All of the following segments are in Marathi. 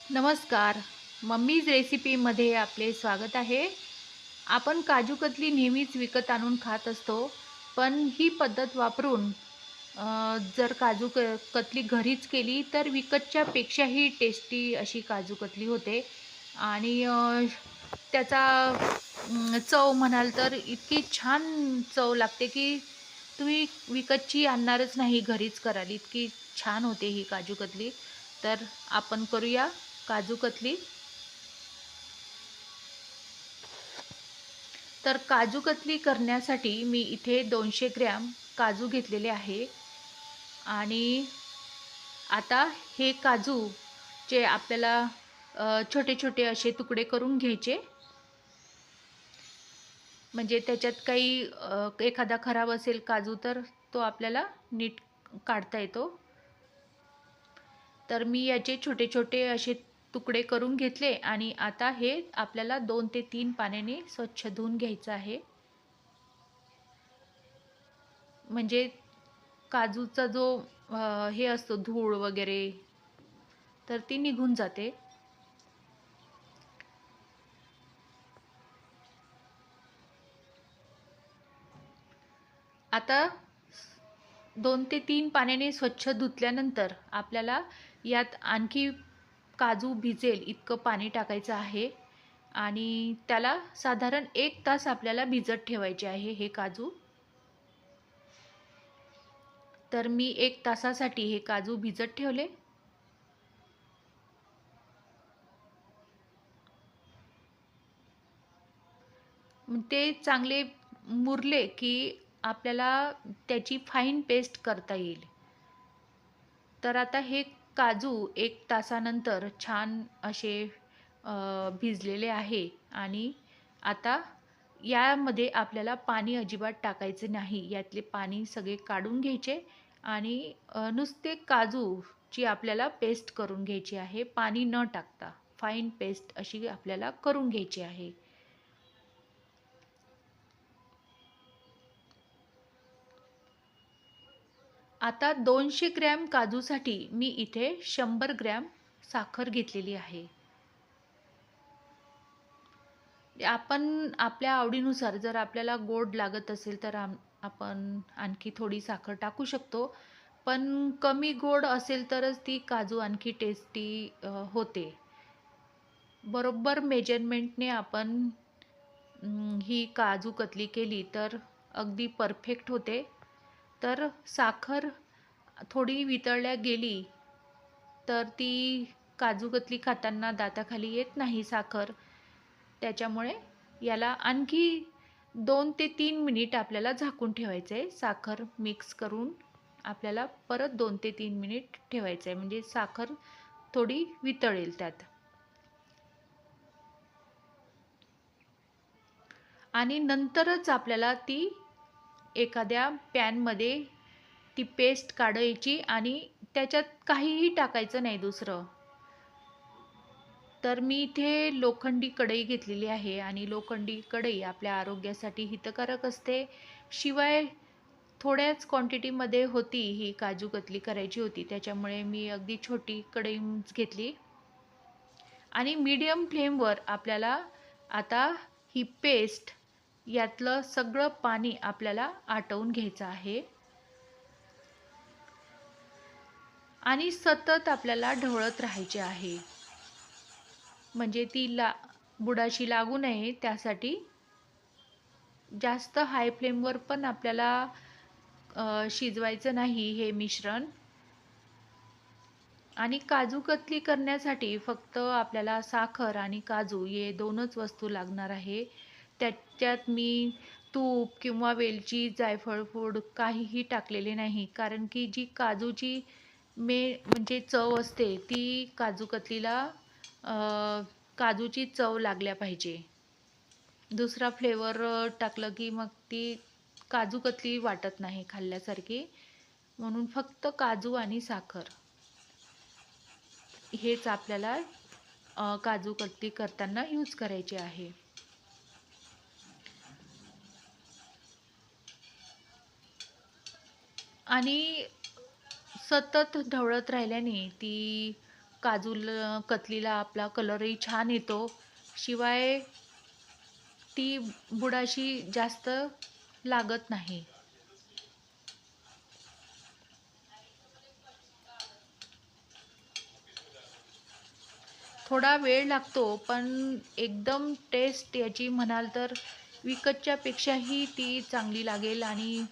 नमस्कार. मम्मीज रेसिपीमध्ये आपले स्वागत आहे. आपण काजू कतली नेहमीच विकत आणून खात असतो, पण ही पद्धत वापरून जर कतली घरीच केली तर विकतच्या पेक्षाही टेस्टी अशी काजू कतली होते. आणि त्याचा चव म्हणाल तर इतकी छान चव लागते, की तुम्ही विकतची आणणारच नाही, घरीच कराल इतकी छान होते ही काजू कतली. तर आपण करूया काजू कतली. तर काजू कतली करण्यासाठी मी इथे 200 ग्रॅम काजू घेतलेले आहे. आणि आता हे काजू जे आपल्याला छोटे छोटे असे तुकडे करून घ्यायचे, म्हणजे त्याच्यात काही एखादा खराब असेल काजू तर तो आपल्याला नीट काढता येतो. तर मी याचे छोटे छोटे असे तुकडे करून घेतले आणि आता हे आपल्याला 2 ते 3 पाण्याने स्वच्छ धुवून घ्यायचं आहे. म्हणजे काजूचा जो हे असतो धूळ वगैरे, तर ती निघून जाते. आता 2 ते 3 पाण्याने स्वच्छ धुतल्यानंतर आपल्याला यात आणखी काजू भिजेल इतकं पाणी टाकायचं आहे आणि त्याला साधारण 1 तास आपल्याला भिजत ठेवायचे आहे हे काजू. तर मी 1 तासासाठी हे काजू भिजत ठेवले. ते चांगले मुरले की आपल्याला त्याची फाईन पेस्ट करता येईल. तर आता हे काजू 1 तासानंतर छान असे भिजलेले आहे. आणि आता यामध्ये आपल्याला पाणी अजिबात टाकायचे नाही. यातले पाणी सगळे काढून घ्यायचे आणि नुसते काजूची आपल्याला पेस्ट करून घ्यायची आहे. पाणी न टाकता फाईन पेस्ट अशी आपल्याला करून घ्यायची आहे. आता 200 ग्रॅम काजूसाठी मी इथे 100 ग्रॅम साखर घेतलेली आहे. आपण आपल्या आवडीनुसार जर आपल्याला गोड लागत असेल तर आपण आणखी थोडी साखर टाकू शकतो. पण कमी गोड असेल तरच ती काजू आणखी टेस्टी होते. बरोबर मेजरमेंटने आपण ही काजू कतली केली तर अगदी परफेक्ट होते. तर साखर थोडी वितळल्या गेली तर ती काजू कतली खाताना दाताखाली येत नाही साखर. त्याच्यामुळे याला आणखी 2 ते 3 मिनिट आपल्याला झाकून ठेवायचं आहे. साखर मिक्स करून आपल्याला परत 2 ते 3 मिनिट ठेवायचं आहे, म्हणजे साखर थोडी वितळेल त्यात. आणि नंतरच आपल्याला ती एखाद्या पॅनमध्ये ती पेस्ट काढायची आणि त्याच्यात काहीही टाकायचं नाही दुसरं. तर मी इथे लोखंडी कढई घेतलेली आहे आणि लोखंडी कढई आपल्या आरोग्यासाठी हितकारक असते. शिवाय थोड्याच क्वांटिटीमध्ये होती, ही काजू कतली करायची होती, त्याच्यामुळे मी अगदी छोटी कढईच घेतली. आणि मीडियम फ्लेमवर आपल्याला आता ही पेस्ट यातलं सगळं पाणी आपल्याला आटवून घ्यायचं आहे. आणि सतत आपल्याला ढवळत राहायचे आहे, म्हणजे ती बुडाशी लागू नये त्यासाठी. जास्त हाय फ्लेमवर पण आपल्याला शिजवायचं नाही हे मिश्रण. आणि काजू कतली करण्यासाठी फक्त आपल्याला साखर आणि काजू हे 2च वस्तू लागणार आहे. त्याच्यात मी तूप किंवा वेलची, जायफळ पूड काहीही टाकलेले नाही, कारण की जी काजूची म्हणजे चव असते ती काजू कतलीला काजूची चव लागल्या पाहिजे. दुसरा फ्लेवर टाकलं की मग ती काजू कतली वाटत नाही खाल्ल्यासारखी. म्हणून फक्त काजू आणि साखर हेच आपल्याला काजू कतली करताना यूज करायचे आहे. आणि सतत ढवळत राहिल्याने ती कतलीला आपला कलरही छान येतो. शिवाय ती बुडाशी जास्त लागत नाही. थोडा वेळ लागतो, पण एकदम टेस्ट याची म्हणाल तर विकतच्या पेक्षाही ती चांगली लागेल. आणि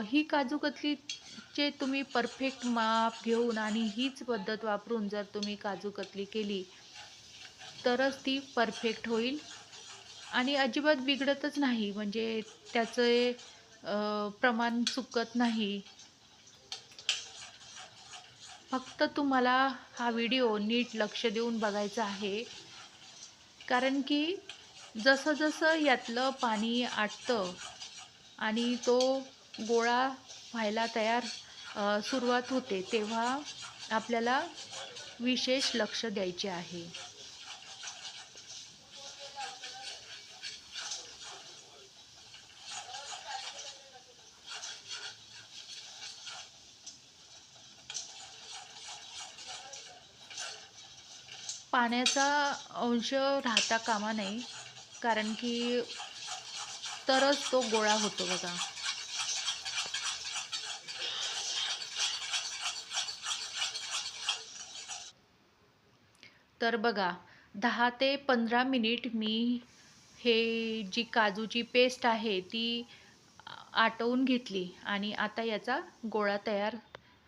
ही काजू कतलीचे तुम्ही परफेक्ट माप घेऊन आणि हीच पद्धत वापरून जर तुम्ही काजू कतली केली, तरच ती परफेक्ट होईल आणि अजिबात बिघडतच नाही. म्हणजे त्याचे प्रमाण चुकत नाही. फक्त तुम्हाला हा व्हिडिओ नीट लक्ष देऊन बघायचा आहे. कारण की जसं-जसं यातलं पाणी आटतं आणि तो गोळा व्हायला सुरुवात होते, तेव्हा आपल्याला विशेष लक्ष द्यायचे आहे. पाण्याचा अंश राहता कामा नये, कारण की तरच तो गोळा होतो बघा. तर बघा 10 ते 15 मिनिट मी हे जी काजूची पेस्ट आहे ती आटवून घेतली आणि आता याचा गोळा तयार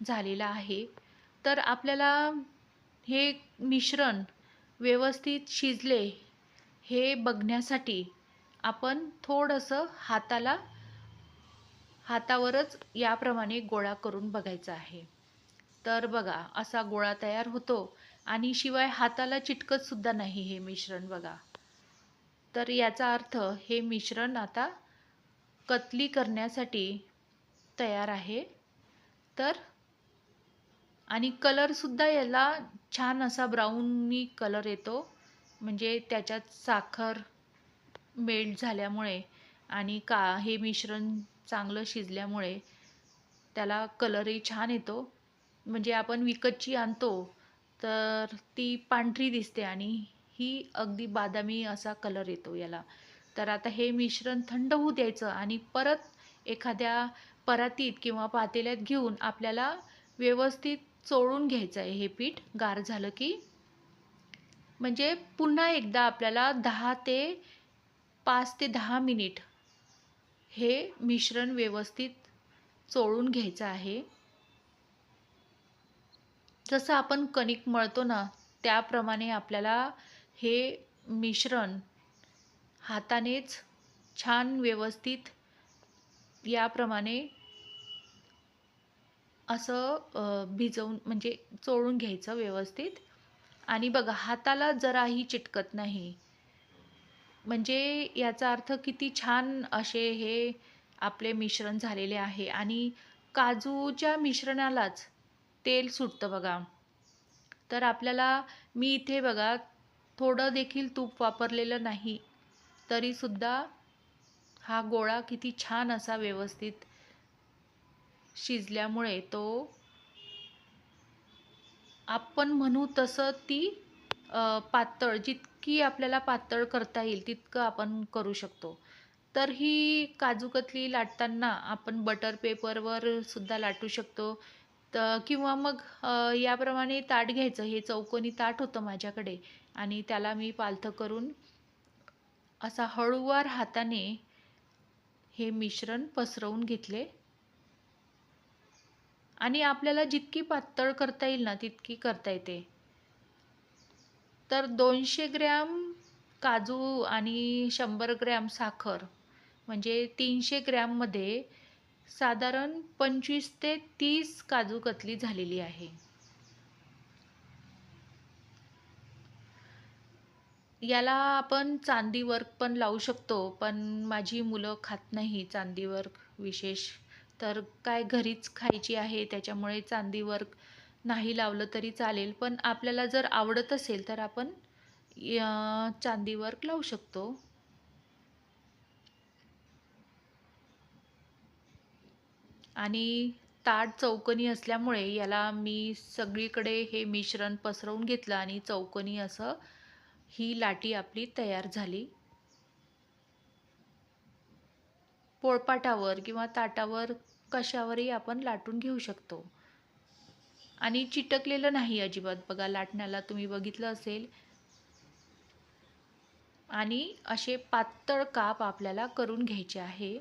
झालेला आहे. तर आपल्याला हे मिश्रण व्यवस्थित शिजले हे बघण्यासाठी आपण थोडंसं हातावरच याप्रमाणे गोळा करून बघायचा आहे. तर बघा असा गोळा तयार होतो आणि शिवाय हाताला चिटकत सुद्धा नाही हे मिश्रण बघा. तर याचा अर्थ हे मिश्रण आता कतली करण्यासाठी तयार आहे. तर आणि कलर सुद्धा याला छान असा ब्राउनी कलर येतो. म्हणजे त्याच्यात साखर मेल्ट झाल्यामुळे आणि हे मिश्रण चांगलं शिजल्यामुळे त्याला कलरही छान येतो. म्हणजे आपण विकतची आणतो तर ती पांढरी दिसते आणि ही अगदी बादामी असा कलर येतो याला. तर आता हे मिश्रण थंड होऊ द्यायचं आणि परत एखाद्या परातीत किंवा पातेल्यात घेऊन आपल्याला व्यवस्थित चोळून घ्यायचं आहे हे पीठ गार झालं की. म्हणजे पुन्हा एकदा आपल्याला 5 ते 10 मिनिट हे मिश्रण व्यवस्थित चोळून घ्यायचं आहे. जसं आपण कणिक मळतो ना, त्याप्रमाणे आपल्याला हे मिश्रण हातानेच छान व्यवस्थित याप्रमाणे असं भिजवून म्हणजे चोळून घ्यायचं व्यवस्थित. आणि बघा हाताला जराही चिटकत नाही. म्हणजे याचा अर्थ किती छान असे हे आपले मिश्रण झालेले आहे आणि काजूच्या मिश्रणालाच तेल सुटतं बघा. तर आपल्याला मी इथे बघा थोडं देखील तूप वापरलेलं नाही, तरीसुद्धा हा गोळा किती छान असा व्यवस्थित शिजल्यामुळे तो आपण म्हणू तसं ती पातळ जितकी आपल्याला पातळ करता येईल तितकं आपण करू शकतो. तर ही काजू कतली लाटताना आपण बटर पेपरवर सुद्धा लाटू शकतो. किंवा मग याप्रमाणे ताट घ्यायचं. हे चौकोनी ताट होतं माझ्याकडे आणि त्याला मी पालथं करून असा हळूवार हाताने हे मिश्रण पसरवून घेतले आणि आपल्याला जितकी पातळ करता येईल ना तितकी करता येते. तर 200 ग्रॅम काजू आणि 100 ग्रॅम साखर म्हणजे 300 ग्रॅममध्ये साधारण 25 ते 30 काजू कतली झालेली आहे. याला आपण चांदी वर्क पण लावू शकतो, पण माझी मुलं खात नाही चांदी वर्क विशेष. तर काय घरीच खायची आहे त्याच्यामुळे चांदी वर्क नाही लावलं तरी चालेल. पण आपल्याला जर आवडत असेल तर आपण चांदी वर्क लावू शकतो. आणि ताट चौकोनी असल्यामुळे याला मी सगळीकडे हे मिश्रण पसरवून घेतलं आणि चौकोनी असं ही लाटी आपली तयार झाली. पोळपाटावर किंवा ताटावर कशावरही आपण लाटून घेऊ शकतो. आणि चिटकलेलं नाही अजिबात बघा लाटण्याला तुम्ही बघितलं असेल. आणि असे पातळ काप आपल्याला करून घ्यायचे आहे.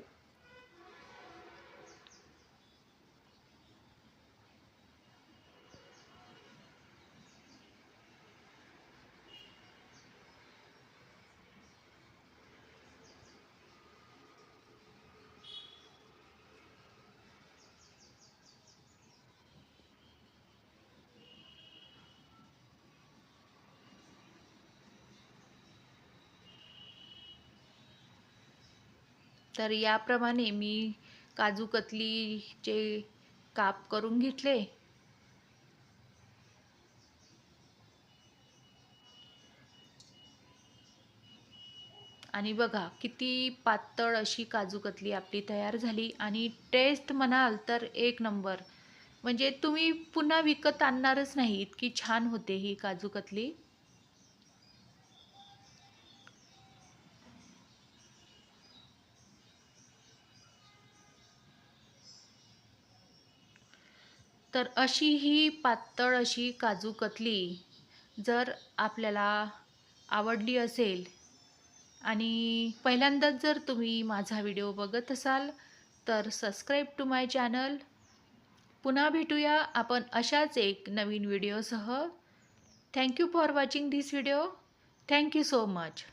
तर याप्रमाणे मी काजू कतलीचे काप करून घेतले. आणि बघा किती पातळ अशी काजू कतली आपली तयार झाली आणि टेस्ट म्हणाल तर एक नंबर. म्हणजे तुम्ही पुन्हा विकत आणणारच नाही, इतकी छान होते ही काजू कतली. तर अशी ही पातळ अशी काजू कतली जर आपल्याला आवडली असेल आणि पहिल्यांदाच जर तुम्ही माझा व्हिडिओ बघत असाल तर सबस्क्राईब टू माय चॅनल. पुन्हा भेटूया आपण अशाच एक नवीन व्हिडिओसह. Thank you for watching this video. Thank you so much.